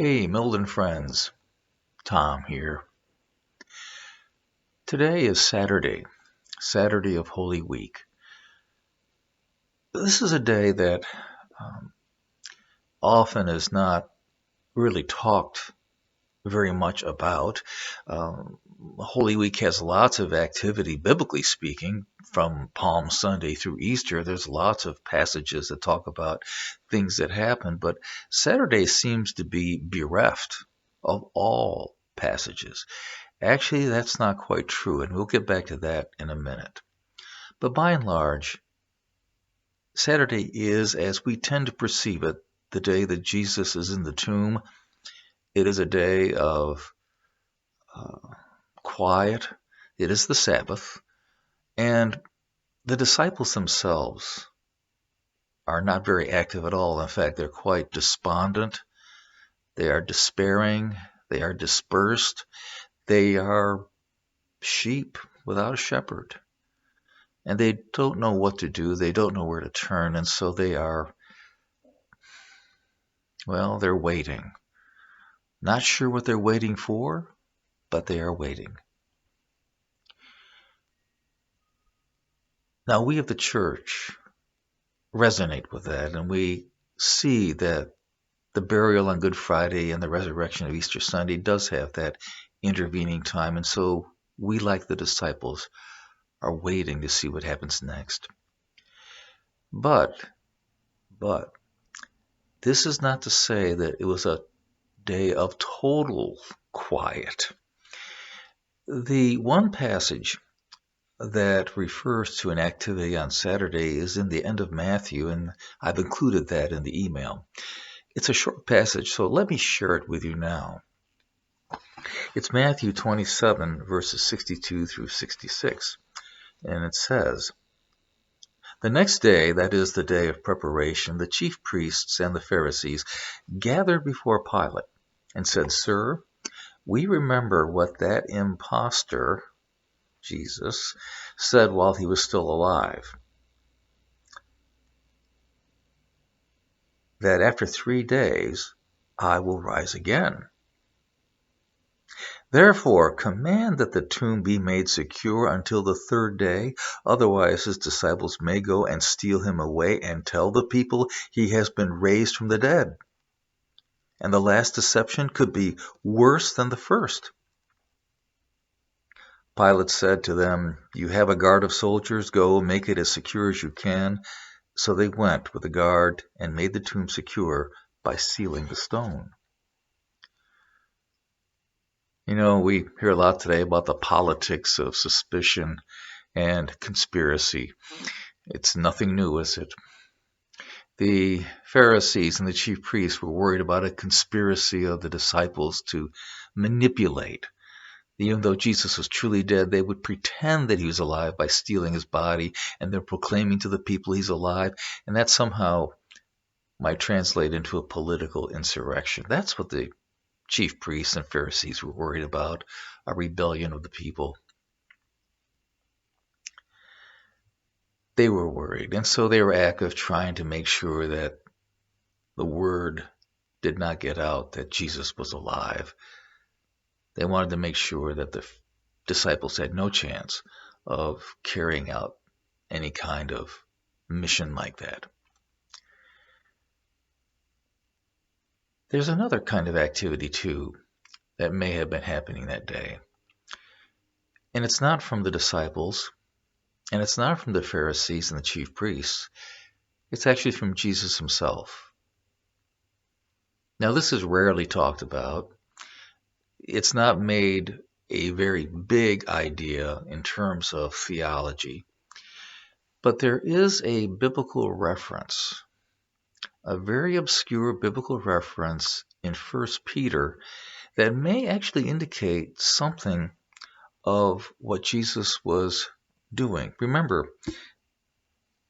Hey, Milden friends, Tom here. Today is Saturday of Holy Week. This is a day that um, often is not really talked very much about. Holy Week has lots of activity, biblically speaking, from Palm Sunday through Easter. There's lots of passages that talk about things that happen, but Saturday seems to be bereft of all passages. Actually, that's not quite true, and we'll get back to that in a minute. But by and large, Saturday is, as we tend to perceive it, the day that Jesus is in the tomb. It is a day of quiet. It is the Sabbath. And the disciples themselves are not very active at all. In fact, they're quite despondent. They are despairing. They are dispersed. They are sheep without a shepherd. And they don't know what to do. They don't know where to turn. And so they're waiting. Not sure what they're waiting for, but they are waiting. Now, we of the church resonate with that, and we see that the burial on Good Friday and the resurrection of Easter Sunday does have that intervening time. And so we, like the disciples, are waiting to see what happens next. But this is not to say that it was a day of total quiet. The one passage that refers to an activity on Saturday is in the end of Matthew, and I've included that in the email. It's a short passage, so let me share it with you now. It's Matthew 27, verses 62 through 66, and it says, "The next day, that is the day of preparation, the chief priests and the Pharisees gathered before Pilate and said, 'Sir, we remember what that impostor, Jesus, said while he was still alive, that after 3 days I will rise again. Therefore command that the tomb be made secure until the 3rd day, otherwise his disciples may go and steal him away and tell the people he has been raised from the dead. And the last deception could be worse than the first.' Pilate said to them, 'You have a guard of soldiers. Go, make it as secure as you can.' So they went with the guard and made the tomb secure by sealing the stone." You know, we hear a lot today about the politics of suspicion and conspiracy. It's nothing new, is it? The Pharisees and the chief priests were worried about a conspiracy of the disciples to manipulate. Even though Jesus was truly dead, they would pretend that he was alive by stealing his body and then proclaiming to the people he's alive, and that somehow might translate into a political insurrection. That's what the chief priests and Pharisees were worried about, a rebellion of the people. They were worried, and so they were active trying to make sure that the word did not get out that Jesus was alive. They wanted to make sure that the disciples had no chance of carrying out any kind of mission like that. There's another kind of activity, too, that may have been happening that day. And it's not from the disciples, and it's not from the Pharisees and the chief priests. It's actually from Jesus himself. Now, this is rarely talked about. It's not made a very big idea in terms of theology. But there is a biblical reference, a very obscure biblical reference in 1 Peter that may actually indicate something of what Jesus was doing. Remember,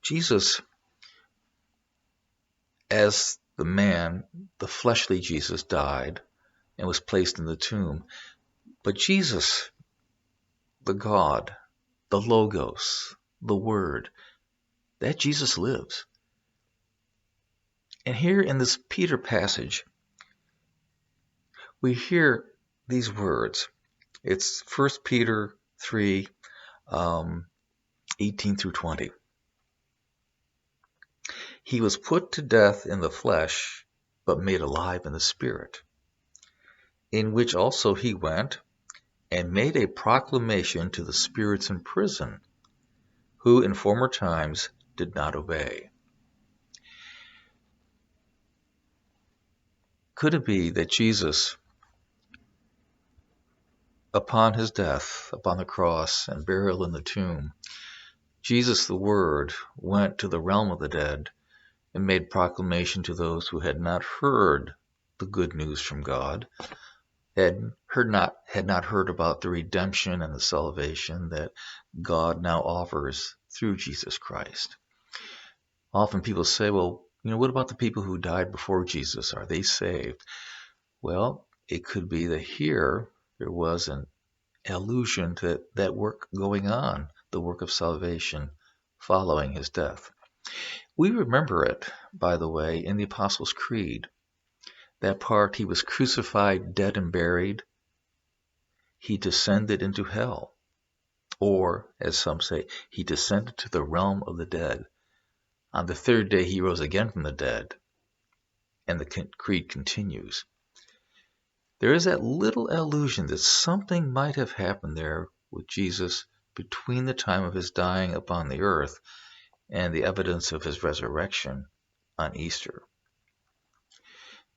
Jesus, as the man, the fleshly Jesus, died and was placed in the tomb. But Jesus, the God, the Logos, the Word, that Jesus lives. And here in this Peter passage, we hear these words. It's 1 Peter 3, 18 through 20. He was put to death in the flesh, but made alive in the spirit, in which also he went and made a proclamation to the spirits in prison, who in former times did not obey. Could it be that Jesus, upon his death, upon the cross and burial in the tomb, Jesus the Word went to the realm of the dead and made proclamation to those who had not heard the good news from God, had not heard about the redemption and the salvation that God now offers through Jesus Christ? Often people say, well, what about the people who died before Jesus? Are they saved? Well, it could be that here there was an allusion to that work going on, the work of salvation following his death. We remember it, by the way, in the Apostles' Creed. That part, he was crucified, dead, and buried. He descended into hell. Or, as some say, he descended to the realm of the dead. On the third day, he rose again from the dead. And the creed continues. There is that little allusion that something might have happened there with Jesus between the time of his dying upon the earth and the evidence of his resurrection on Easter.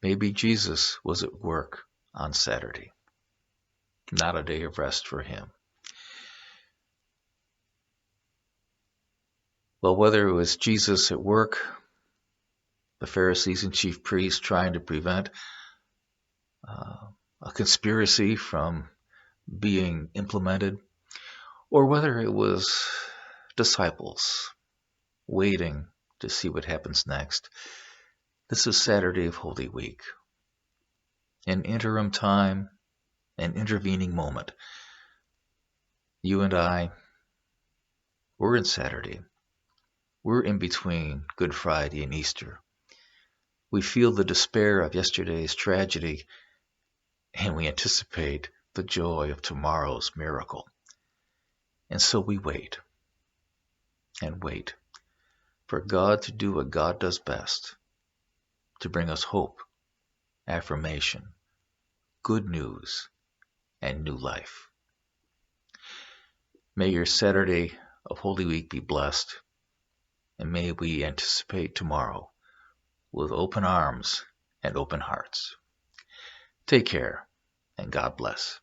Maybe Jesus was at work on Saturday, not a day of rest for him. Well, whether it was Jesus at work, the Pharisees and chief priests trying to prevent a conspiracy from being implemented, or whether it was disciples waiting to see what happens next, this is Saturday of Holy Week, an interim time, an intervening moment. You and I, we're in Saturday. We're in between Good Friday and Easter. We feel the despair of yesterday's tragedy, and we anticipate the joy of tomorrow's miracle. And so we wait and wait for God to do what God does best, to bring us hope, affirmation, good news, and new life. May your Saturday of Holy Week be blessed, and may we anticipate tomorrow with open arms and open hearts. Take care, and God bless.